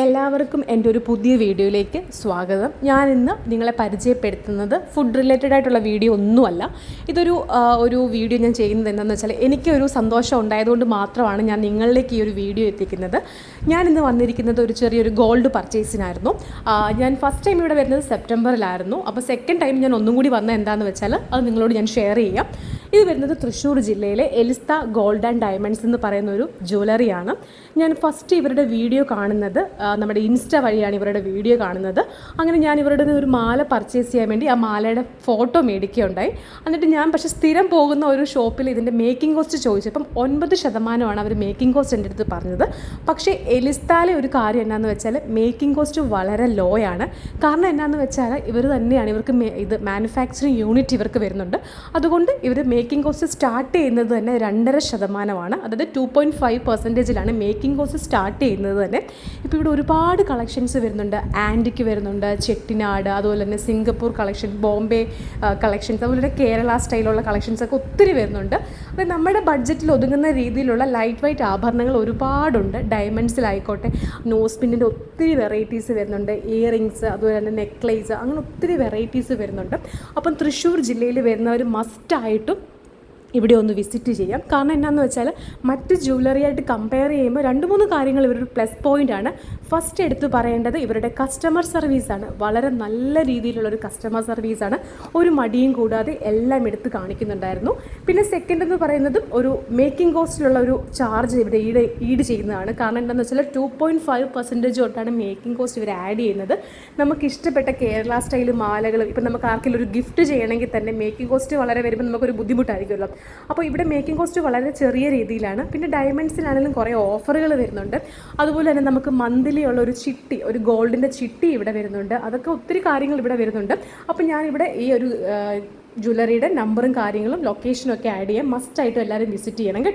എല്ലാവർക്കും എൻ്റെ ഒരു പുതിയ വീഡിയോയിലേക്ക് സ്വാഗതം. ഞാനിന്ന് നിങ്ങളെ പരിചയപ്പെടുത്തുന്നത് ഫുഡ് റിലേറ്റഡ് ആയിട്ടുള്ള വീഡിയോ ഒന്നുമല്ല. ഒരു വീഡിയോ ഞാൻ ചെയ്യുന്നത് എന്താണെന്ന് വെച്ചാൽ എനിക്കൊരു സന്തോഷം ഉണ്ടായതുകൊണ്ട് മാത്രമാണ് ഞാൻ നിങ്ങളിലേക്ക് ഈ ഒരു വീഡിയോ എത്തിക്കുന്നത്. ഞാനിന്ന് വന്നിരിക്കുന്നത് ഒരു ചെറിയൊരു ഗോൾഡ് പർച്ചേസിനായിരുന്നു. ഞാൻ ഫസ്റ്റ് ടൈം ഇവിടെ വരുന്നത് സെപ്റ്റംബറിലായിരുന്നു. അപ്പോൾ സെക്കൻഡ് ടൈം ഞാൻ ഒന്നും കൂടി വന്നത് എന്താണെന്ന് വെച്ചാൽ അത് നിങ്ങളോട് ഞാൻ ഷെയർ ചെയ്യാം. ഇത് വരുന്നത് തൃശ്ശൂർ ജില്ലയിലെ എലിസ്ത ഗോൾഡ് ആൻഡ് ഡയമണ്ട്സ് എന്ന് പറയുന്ന ഒരു ജ്വല്ലറിയാണ്. ഞാൻ ഫസ്റ്റ് ഇവരുടെ വീഡിയോ കാണുന്നത് നമ്മുടെ ഇൻസ്റ്റ വഴിയാണ് ഇവരുടെ വീഡിയോ കാണുന്നത്. അങ്ങനെ ഞാൻ ഇവരുടെ ഒരു മാല പർച്ചേസ് ചെയ്യാൻ വേണ്ടി ആ മാലയുടെ ഫോട്ടോ മേടിക്കുകയുണ്ടായി. എന്നിട്ട് ഞാൻ പക്ഷേ സ്ഥിരം പോകുന്ന ഒരു ഷോപ്പിൽ ഇതിൻ്റെ മേക്കിംഗ് കോസ്റ്റ് ചോദിച്ചപ്പം 9% അവർ മേക്കിംഗ് കോസ്റ്റ് എൻ്റെ അടുത്ത് പറഞ്ഞത്. പക്ഷേ എലിസ്താലെ ഒരു കാര്യം എന്നാന്ന് വെച്ചാൽ മേക്കിംഗ് കോസ്റ്റ് വളരെ ലോ ആണ്. കാരണം എന്നാന്ന് വെച്ചാൽ ഇവർ തന്നെയാണ് ഇവർക്ക് ഇത് മാനുഫാക്ചറിങ് യൂണിറ്റ് ഇവർക്ക് വരുന്നുണ്ട്. അതുകൊണ്ട് ഇവർ മേക്കിംഗ് കോസ്റ്റ് സ്റ്റാർട്ട് ചെയ്യുന്നത് തന്നെ 2.5%. അതായത് 2.5%ലാണ് മേക്കിംഗ് കോസ്റ്റ് സ്റ്റാർട്ട് ചെയ്യുന്നത് തന്നെ. ഇപ്പോൾ ഇവിടെ ഒരുപാട് കളക്ഷൻസ് വരുന്നുണ്ട്. ആൻറ്റിക്ക് വരുന്നുണ്ട്, ചെട്ടിനാട്, അതുപോലെ തന്നെ സിംഗപ്പൂർ കളക്ഷൻ, ബോംബെ കളക്ഷൻസ്, അതുപോലെ തന്നെ കേരള സ്റ്റൈലുള്ള കളക്ഷൻസൊക്കെ ഒത്തിരി വരുന്നുണ്ട്. അപ്പോൾ നമ്മുടെ ബഡ്ജറ്റിൽ ഒതുങ്ങുന്ന രീതിയിലുള്ള ലൈറ്റ് വെയ്റ്റ് ആഭരണങ്ങൾ ഒരുപാടുണ്ട്. ഡയമണ്ട്സിലായിക്കോട്ടെ, നോസ് പിന്നിൻ്റെ ഒത്തിരി വെറൈറ്റീസ് വരുന്നുണ്ട്, ഇയറിങ്സ്, അതുപോലെ തന്നെ നെക്ലേസ്, അങ്ങനെ ഒത്തിരി വെറൈറ്റീസ് വരുന്നുണ്ട്. അപ്പം തൃശ്ശൂർ ജില്ലയിൽ വരുന്നവർ മസ്റ്റായിട്ടും ഇവിടെ ഒന്ന് വിസിറ്റ് ചെയ്യാം. കാരണം എന്നാന്ന് വെച്ചാൽ മറ്റ് ജ്വല്ലറിയായിട്ട് കമ്പയർ ചെയ്യുമ്പോൾ 2-3 കാര്യങ്ങൾ ഇവരൊരു പ്ലസ് പോയിൻ്റാണ്. ഫസ്റ്റ് എടുത്ത് പറയേണ്ടത് ഇവരുടെ കസ്റ്റമർ സർവീസാണ്. വളരെ നല്ല രീതിയിലുള്ളൊരു കസ്റ്റമർ സർവീസാണ്. ഒരു മടിയും കൂടാതെ എല്ലാം എടുത്ത് കാണിക്കുന്നുണ്ടായിരുന്നു. പിന്നെ സെക്കൻഡ് എന്ന് പറയുന്നതും ഒരു മേക്കിംഗ് കോസ്റ്റിലുള്ള ഒരു ചാർജ് ഇവിടെ ഈട് ചെയ്യുന്നതാണ്. കാരണം എന്താണെന്ന് വെച്ചാൽ 2.5% തൊട്ടാണ് മേക്കിംഗ് കോസ്റ്റ് ഇവർ ആഡ് ചെയ്യുന്നത്. നമുക്ക് ഇഷ്ടപ്പെട്ട കേരള സ്റ്റൈൽ മാലകൾ ഇപ്പം നമുക്ക് ആർക്കെങ്കിലും ഒരു ഗിഫ്റ്റ് ചെയ്യണമെങ്കിൽ തന്നെ മേക്കിംഗ് കോസ്റ്റ് വളരെ വരുമ്പോൾ നമുക്കൊരു ബുദ്ധിമുട്ടായിരിക്കുമല്ലോ. അപ്പോൾ ഇവിടെ മേക്കിംഗ് കോസ്റ്റ് വളരെ ചെറിയ രീതിയിലാണ്. പിന്നെ ഡയമണ്ട്സിലാണെങ്കിലും കുറേ ഓഫറുകൾ വരുന്നുണ്ട്. അതുപോലെ തന്നെ നമുക്ക് മന്ത്ലി ഉള്ള ഒരു ചിട്ടി, ഒരു ഗോൾഡിൻ്റെ ചിട്ടി ഇവിടെ വരുന്നുണ്ട്. അതൊക്കെ ഒത്തിരി കാര്യങ്ങൾ ഇവിടെ വരുന്നുണ്ട്. അപ്പോൾ ഞാനിവിടെ ഈ ഒരു ജ്വല്ലറിയുടെ നമ്പറും കാര്യങ്ങളും ലൊക്കേഷനും ഒക്കെ ആഡ് ചെയ്യാം. മസ്റ്റായിട്ടും എല്ലാവരും വിസിറ്റ് ചെയ്യണം കേട്ടോ.